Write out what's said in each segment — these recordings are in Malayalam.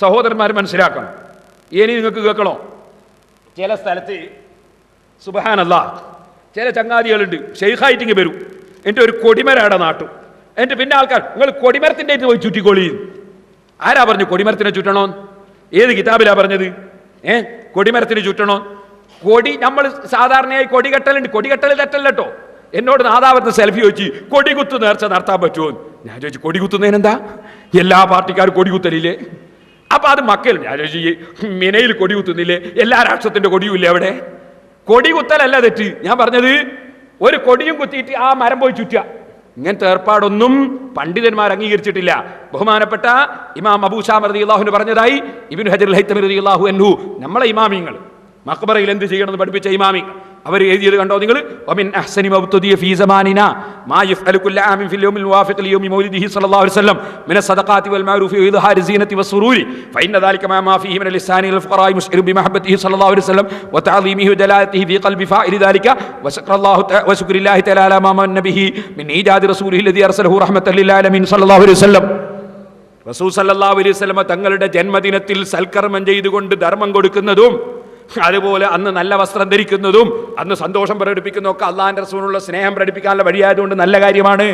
സഹോദരന്മാർ മനസ്സിലാക്കണം. ഇനി നിങ്ങൾക്ക് കേൾക്കണോ? ചില സ്ഥലത്ത് സുബ്ഹാനല്ലാഹ് ചില ചങ്ങാതികളുണ്ട്, ഷെയ്ഖായിട്ടിങ്ങ് വരും, എൻ്റെ ഒരു കൊടിമരാടെ നാട്ടും, എൻ്റെ പിന്നെ ആൾക്കാർ നിങ്ങൾ കൊടിമരത്തിൻ്റെ അടുത്ത് പോയി ചുറ്റിക്കോളി. ആരാ പറഞ്ഞു കൊടിമരത്തിനെ ചുറ്റണോ? ഏത് കിതാബിലാ പറഞ്ഞത്? കൊടിമരത്തിന് ചുറ്റണോ? കൊടി നമ്മൾ സാധാരണയായി കൊടികെട്ടലുണ്ട്, കൊടികെട്ടൽ തെറ്റല്ല കേട്ടോ. എന്നോട് നാദാവത്ത് സെൽഫി ചോദിച്ചു കൊടികുത്ത് നേർച്ച നടത്താൻ പറ്റുമോ? ഞാൻ ചോദിച്ചു കൊടികുത്തുന്നതിനെന്താ? എല്ലാ പാർട്ടിക്കാരും കൊടികുത്തലില്ലേ? അപ്പൊ അത് മക്കൾ ഞാൻ ചോദിച്ചു മിനയിൽ കൊടികുത്തുന്നില്ലേ? എല്ലാ രാഷ്ട്രത്തിന്റെ കൊടിയും ഇല്ലേ അവിടെ? കൊടികുത്തലല്ല തെറ്റ്. ഞാൻ പറഞ്ഞത് ഒരു കൊടിയും കുത്തിയിട്ട് ആ മരം പോയി ചുറ്റുക, ഇങ്ങനത്തെ ഏർപ്പാടൊന്നും പണ്ഡിതന്മാർ അംഗീകരിച്ചിട്ടില്ല. ബഹുമാനപ്പെട്ട ഇമാം അബൂ ശാമ റളിയല്ലാഹു അൻഹു പറഞ്ഞതായി ഇബ്നു ഹജർ അൽ-ഹൈതമി റളിയല്ലാഹു അൻഹു നമ്മളെ ഇമാമിങ്ങൾ മഖ്ബറയിൽ എന്ത് ചെയ്യണമെന്ന് പഠിപ്പിച്ച ഇമാമിങ്ങൾ അവർ എഴുതിയത് കണ്ടോ നിങ്ങൾ? വമിൻ അഹ്സനി മബ്തുദിയ ഫീ സമാനിന മാ യഫ്അലു കുല്ല ആമിൻ ഫിൽ യൗമിൽ മുവാഫിഖ് ലിയൗമി മൗലിദിഹി സ്വല്ലല്ലാഹു അലൈഹി വസല്ലം മിന സദഖാതി വൽ മഅറൂഫി വ ഇദ്ഹാരി സീനതി വസ്സുറൂരി ഫഇന്ന ദാലിക മാ ഫീഹി മിനൽ ഇഹ്സാനി ലിൽ ഫുഖറാഇ മുശ്ഇറു ബിമഹബ്ബതിഹി സ്വല്ലല്ലാഹു അലൈഹി വസല്ലം വതഅളീമിഹി വജലാലതിഹി ഫീ ഖൽബി ഫാഇലി ദാലിക വശക്റല്ലാഹു വശുക്രില്ലാഹി തആല അലാ മാ മന്ന ബിഹി മിൻ ഈജാദി റസൂലിഹി അല്ലദീ അർസലഹു റഹ്മത്തൽ ലിൽ ആലമീൻ സ്വല്ലല്ലാഹു അലൈഹി വസല്ലം. റസൂൽ സ്വല്ലല്ലാഹു അലൈഹി വസല്ലം തങ്ങളുടെ ജന്മദിനത്തിൽ സൽക്കർമ്മം ചെയ്തുകൊണ്ട് ധർമ്മം കൊടുക്കുന്നതും അതുപോലെ അന്ന് നല്ല വസ്ത്രം ധരിക്കുന്നതും അന്ന് സന്തോഷം പ്രകടിപ്പിക്കുന്നതൊക്കെ അള്ളാഹിന്റെ റസൂലിനുള്ള സ്നേഹം പ്രകടിപ്പിക്കാനുള്ള വഴിയായതുകൊണ്ട് നല്ല കാര്യമാണ്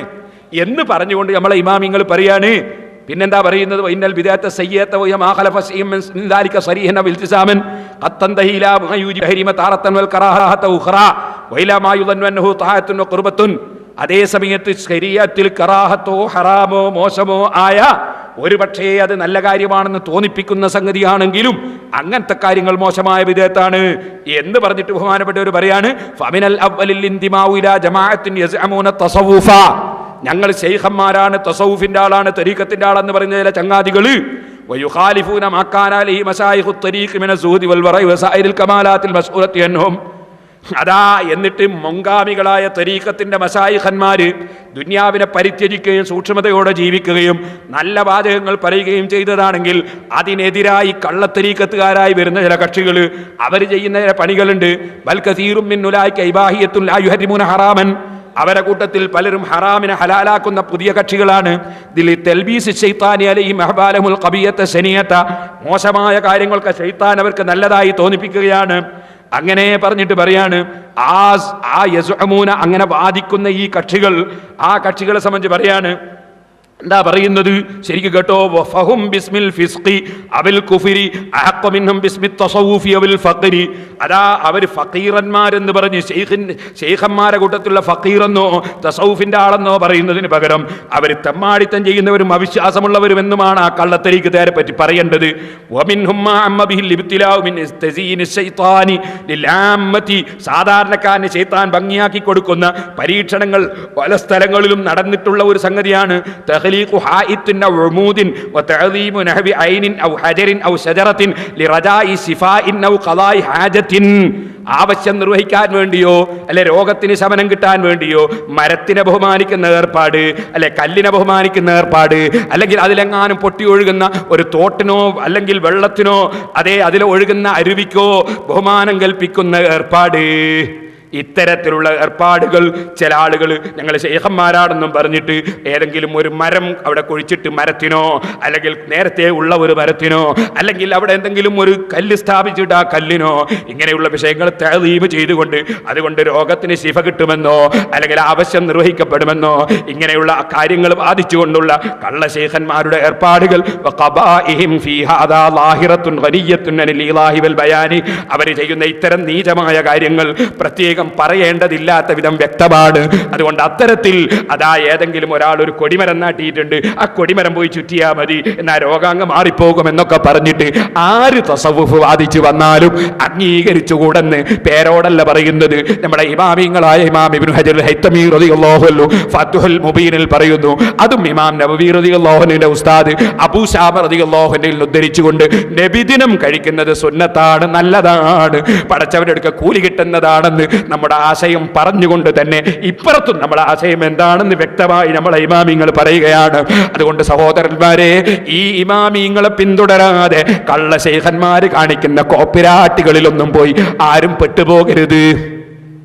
എന്ന് പറഞ്ഞുകൊണ്ട് നമ്മളെ ഇമാമിങ്ങൾ പറയാണ്. പിന്നെന്താ പറയുന്നത്? ഇന്നൽ ബിദഅത്ത സയ്യിഅത വ മാ ഖലഫ ശൈഅൻ മിൻ ദാലിക സരീഹൻ വ ഇൽതിസാമൻ ഖദ് തന്തഹി ഇലാ മാ യൂജിബു ഹരിമ താറത്തൻ വൽ കറാഹത ഉഖറാ വ ഇലാ മാ യുദന്നു അന്നഹു തആത്തുൻ വ ഖുർബത്തുൻ. അതേ സമയത്ത് ശരീഅത്തിൽ കറാഹത്തോ ഹറാമോ മോശമോ ആയ ഒരു പക്ഷേ അത് നല്ല കാര്യമാണെന്ന് തോന്നിപ്പിക്കുന്ന സംഗതിയാണെങ്കിലും അങ്ങനത്തെ കാര്യങ്ങൾ മോശമായ വിധേയത്താണ് എന്ന് പറഞ്ഞിട്ട് ബഹുമാനപ്പെട്ടവർ പറയാണ് ഫമിനൽ അവ്വലിൽ ഇന്തിമാഉ ഇലാ ജമാഅത്തിൻ യസ്അമൂന തസവ്വുഫ. ഞങ്ങൾ ശൈഖന്മാരാണ്, തസവ്വുഫിന്റെ ആളാണ്, തരീഖത്തിന്റെ ആളെന്ന് പറയുന്ന ചില ചങ്ങാതികൾ വയുഖാലിഫൂന മാ കാന അലൈഹി മശായിഖുത് തരീഖ് മിന സുഹൂദി വൽ വറഇ വസൈരിൽ കമാലാത്തിൽ മസ്ഊറത്തി അൻഹും. അതാ എന്നിട്ട് മുൻഗാമികളായ തരീഖത്തിന്റെ മശായിഖന്മാര് ദുനിയാവിനെ പരിത്യജിക്കുകയും സൂക്ഷ്മതയോടെ ജീവിക്കുകയും നല്ല വാചകങ്ങൾ പറയുകയും ചെയ്തതാണെങ്കിൽ അതിനെതിരായി കള്ളത്തരീഖത്തുകാരായി വരുന്ന ചില കക്ഷികൾ അവർ ചെയ്യുന്ന ചില പണികളുണ്ട്. ബൽ കസീറും മിൻ ഉലൈക ഇബാഹിയത്തുൻ ലാ യുഹരിമുന ഹറാമൻ. അവരെ കൂട്ടത്തിൽ പലരും ഹറാമിനെ ഹലാലാക്കുന്ന പുതിയ കക്ഷികളാണ്. ദിൽ തൽബീസ് ശൈത്താനി അലൈഹിം അഹ്ബാലഹുൽ ഖബിയത സനിയത. മോശമായ കാര്യങ്ങൾക്ക് ശൈത്താൻ അവർക്ക് നല്ലതായി തോന്നിപ്പിക്കുകയാണ്. അങ്ങനെ പറഞ്ഞിട്ട് പറയാണ് ആ യസ്ഉമൂന അങ്ങനെ വാദിക്കുന്ന ഈ കക്ഷികൾ, ആ കക്ഷികളെ സംബന്ധിച്ച് പറയാണ് എന്താ പറയുന്നത്? ശരിക്കും കേട്ടോ. വഫഹും ബിസ്മിൽ ഫിസ്ഖി അവൽ കുഫ്രി അഹഖ മിൻഹും ബിസ്മി തസവ്വുഫി അവൽ ഫഖരി. അതാ അവർ ഫഖീറന്മാരെന്ന് പറഞ്ഞ് ശൈഖന്മാരെ കൂട്ടത്തിലുള്ള ഫഖീറെന്നോ തസവ്വുഫിന്റെ ആളെന്നോ പറയുന്നതിന് പകരം അവർ തെമ്മാടിത്തം ചെയ്യുന്നവരും അവിശ്വാസമുള്ളവരും എന്നുമാണ് ആ കള്ളത്തരീഖുകാരെ പറ്റി പറയേണ്ടത്. വമിൻഹും മാ അമ്മ ബിഹിൽ ഇബ്തിലാഉ മിൻ തസീനി ശൈത്താനി ലിൽആമ്മതി. സാധാരണക്കാരന് ശൈത്താൻ ഭംഗിയാക്കി കൊടുക്കുന്ന പരീക്ഷണങ്ങൾ പല സ്ഥലങ്ങളിലും നടന്നിട്ടുള്ള ഒരു സംഗതിയാണ്. തഖ്ലീഖു ഹായിത്തിൻ ഔ ഉമൂദിൻ വതഅദീമു നഹ്വി ഐനിൻ ഔ ഹജറിൻ ഔ ശജറത്തിൻ ലിറജാഇ ശിഫാഇൻ ഔ ഖളാഇ ഹാജത്തിൻ. ആവശ്യം നിർവഹിക്കാൻ വേണ്ടിയോ അല്ലെ രോഗത്തിന് ശമനം കിട്ടാൻ വേണ്ടിയോ മരത്തിനെ ബഹുമാനിക്കുന്ന ഏർപ്പാട്, അല്ലെ കല്ലിനെ ബഹുമാനിക്കുന്ന ഏർപ്പാട്, അല്ലെങ്കിൽ അതിലെങ്ങാനും പൊട്ടി ഒഴുകുന്ന ഒരു തോട്ടിനോ അല്ലെങ്കിൽ വെള്ളത്തിനോ അതേ അതിൽ ഒഴുകുന്ന അരുവിക്കോ ബഹുമാനം കൽപ്പിക്കുന്ന ഏർപ്പാട്, ഇത്തരത്തിലുള്ള ഏർപ്പാടുകൾ ചില ആളുകൾ ഞങ്ങൾ ശൈഖന്മാരാണെന്നും പറഞ്ഞിട്ട് ഏതെങ്കിലും ഒരു മരം അവിടെ കുഴിച്ചിട്ട് മരത്തിനോ അല്ലെങ്കിൽ നേരത്തെ ഉള്ള ഒരു മരത്തിനോ അല്ലെങ്കിൽ അവിടെ എന്തെങ്കിലും ഒരു കല്ല് സ്ഥാപിച്ചിട്ട് ആ കല്ലിനോ ഇങ്ങനെയുള്ള വിഷയങ്ങൾ തഅദീം ചെയ്തുകൊണ്ട് അതുകൊണ്ട് രോഗത്തിന് ശിഫ കിട്ടുമെന്നോ അല്ലെങ്കിൽ ആവശ്യം നിർവഹിക്കപ്പെടുമെന്നോ ഇങ്ങനെയുള്ള കാര്യങ്ങൾ വാദിച്ചുകൊണ്ടുള്ള കള്ള ശൈഖന്മാരുടെ ഏർപ്പാടുകൾ അവർ ചെയ്യുന്ന ഇത്തരം നീചമായ കാര്യങ്ങൾ പ്രത്യേകം പറയേണ്ടതില്ലാത്ത വിധം വ്യക്തമാണ്. അതുകൊണ്ട് അത്തരത്തിൽ അതാ ഏതെങ്കിലും ഒരാൾ ഒരു കൊടിമരം നാട്ടിയിട്ടുണ്ട്, ആ കൊടിമരം പോയി ചുറ്റിയാൽ മതി എന്നാ രോഗാംഗം മാറിപ്പോകും എന്നൊക്കെ പറഞ്ഞിട്ട് ആര് തസവ്വുഫ് വാദിച്ചു വന്നാലും അംഗീകരിച്ചുകൂടെന്ന് പേരോടല്ല പറയുന്നത്. നമ്മുടെ ഇമാമിങ്ങളായ ഇമാം ഇബ്നു ഹജർ അൽ-ഹൈതമി റളിയല്ലാഹു അൻഹു ഫത്ഹുൽ മുബീനിൽ പറയുന്നു. അതും ഇമാം നബവി റളിയല്ലാഹു അൻഹുവിന്റെ ഉസ്താദ് അബൂ ശാമ റളിയല്ലാഹു അൻഹുവിൽ ഉദ്ധരിച്ചുകൊണ്ട് നബിദിനം കഴിക്കുന്നത് സുന്നത്താണ്, നല്ലതാണ്, പടച്ചവന്റെ അടുക്ക കൂലി കിട്ടുന്നതാണെന്ന് നമ്മുടെ ആശയം പറഞ്ഞുകൊണ്ട് തന്നെ ഇപ്പുറത്തും നമ്മുടെ ആശയം എന്താണെന്ന് വ്യക്തമായി നമ്മളെ ഇമാമിങ്ങൾ പറയുകയാണ്. അതുകൊണ്ട് സഹോദരന്മാരെ, ഈ ഇമാമിങ്ങളെ പിന്തുടരാതെ കള്ള ശൈഖന്മാര് കാണിക്കുന്ന കോപ്പിരാട്ടികളിലൊന്നും പോയി ആരും പെട്ടുപോകരുത്.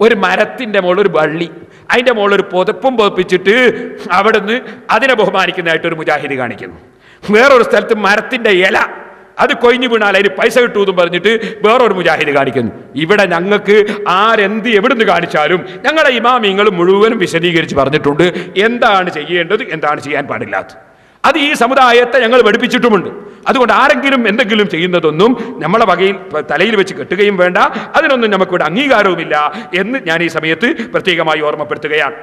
ഒരു മരത്തിന്റെ മുകളിൽ ഒരു വള്ളി, അതിന്റെ മുകളിൽ ഒരു പുതപ്പും പുതപ്പിച്ചിട്ട് അവിടുന്ന് അതിനെ ബഹുമാനിക്കുന്നതായിട്ട് ഒരു മുജാഹിദ് കാണിക്കുന്നു. വേറൊരു സ്ഥലത്ത് മരത്തിന്റെ ഇല, അത് കൊഴിഞ്ഞു വീണാൽ അതിന് പൈസ കിട്ടൂന്നും പറഞ്ഞിട്ട് വേറൊരു മുജാഹിദ് കാണിക്കുന്നു. ഇവിടെ ഞങ്ങൾക്ക് ആരെന്ത് എവിടുന്ന് കാണിച്ചാലും ഞങ്ങളുടെ ഇമാമിങ്ങൾ മുഴുവനും വിശദീകരിച്ച് പറഞ്ഞിട്ടുണ്ട് എന്താണ് ചെയ്യേണ്ടത്, എന്താണ് ചെയ്യാൻ പാടില്ലാത്തത്. അത് ഈ സമുദായത്തെ ഞങ്ങൾ പഠിപ്പിച്ചിട്ടുമുണ്ട്. അതുകൊണ്ട് ആരെങ്കിലും എന്തെങ്കിലും ചെയ്യുന്നതൊന്നും നമ്മളെ വകയിൽ തലയിൽ വെച്ച് കെട്ടുകയും വേണ്ട, അതിനൊന്നും നമുക്കിവിടെ അംഗീകാരവുമില്ല എന്ന് ഞാൻ ഈ സമയത്ത് പ്രത്യേകമായി ഓർമ്മപ്പെടുത്തുകയാണ്.